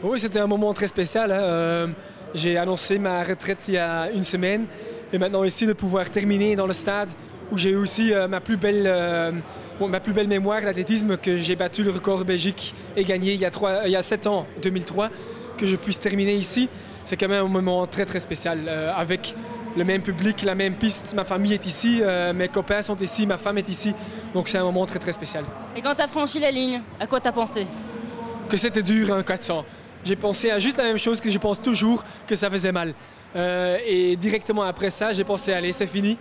Oui, c'était un moment très spécial, hein. J'ai annoncé ma retraite il y a une semaine et maintenant ici de pouvoir terminer dans le stade où j'ai aussi ma plus belle mémoire d'athlétisme, que j'ai battu le record Belgique et gagné il y a 7 ans, 2003, que je puisse terminer ici. C'est quand même un moment très spécial avec le même public, la même piste. Ma famille est ici, mes copains sont ici, ma femme est ici. Donc c'est un moment très spécial. Et quand tu as franchi la ligne, à quoi tu as pensé? Que c'était dur, un 400. J'ai pensé à juste la même chose que je pense toujours, que ça faisait mal. Et directement après ça, j'ai pensé, allez, c'est fini.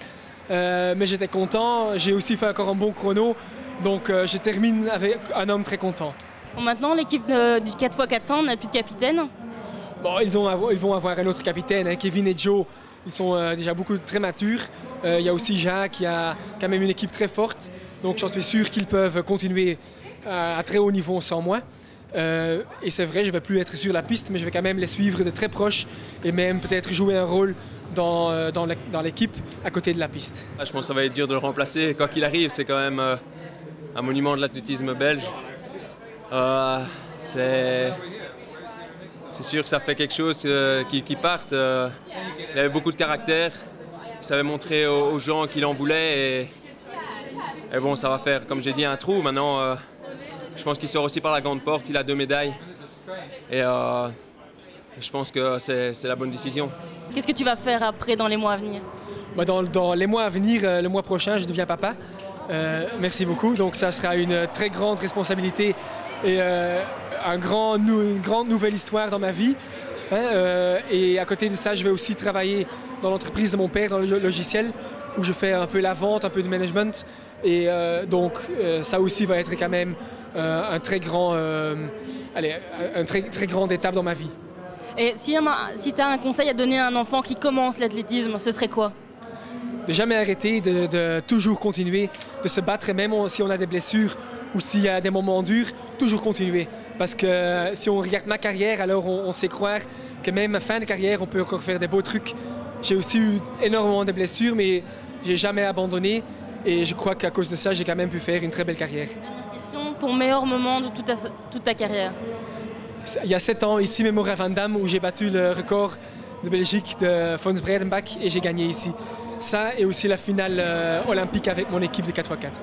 Mais j'étais content, j'ai aussi fait encore un bon chrono. Donc je termine avec un homme très content. Bon, maintenant, l'équipe du 4x400 n'a plus de capitaine. Bon, ils vont avoir un autre capitaine, hein, Kevin et Joe. Ils sont déjà très matures. Il y a aussi Jacques qui a quand même une équipe très forte. Donc j'en suis sûr qu'ils peuvent continuer à très haut niveau sans moi. Et c'est vrai, je ne vais plus être sur la piste, mais je vais quand même les suivre de très proche et même peut-être jouer un rôle dans l'équipe à côté de la piste. Je pense que ça va être dur de le remplacer. Quoi qu'il arrive, c'est quand même un monument de l'athlétisme belge. C'est sûr que ça fait quelque chose qui parte. Il avait beaucoup de caractère. Il savait montrer aux gens qu'il en voulait. Et bon, ça va faire, comme j'ai dit, un trou. Maintenant, je pense qu'il sort aussi par la grande porte. Il a 2 médailles. Et je pense que c'est la bonne décision. Qu'est-ce que tu vas faire après dans les mois à venir? Dans les mois à venir, le mois prochain, je deviens papa. Merci beaucoup. Donc ça sera une très grande responsabilité et une grande nouvelle histoire dans ma vie. Et à côté de ça, je vais aussi travailler dans l'entreprise de mon père, dans le logiciel, où je fais un peu la vente, un peu de management. Et donc ça aussi va être quand même une très grande étape dans ma vie. Et si tu as un conseil à donner à un enfant qui commence l'athlétisme, ce serait quoi? De jamais arrêter, de toujours continuer, de se battre, et même si on a des blessures ou s'il y a des moments durs, toujours continuer. Parce que si on regarde ma carrière, alors on sait croire que même à fin de carrière, on peut encore faire des beaux trucs. J'ai aussi eu énormément de blessures, mais j'ai jamais abandonné. Et je crois qu'à cause de ça, j'ai quand même pu faire une très belle carrière. Dernière question, ton meilleur moment de toute ta carrière? Il y a 7 ans, ici, Memorial Van Damme, où j'ai battu le record de Belgique de Fons Bredenbach et j'ai gagné ici. Ça et aussi la finale olympique avec mon équipe de 4x4.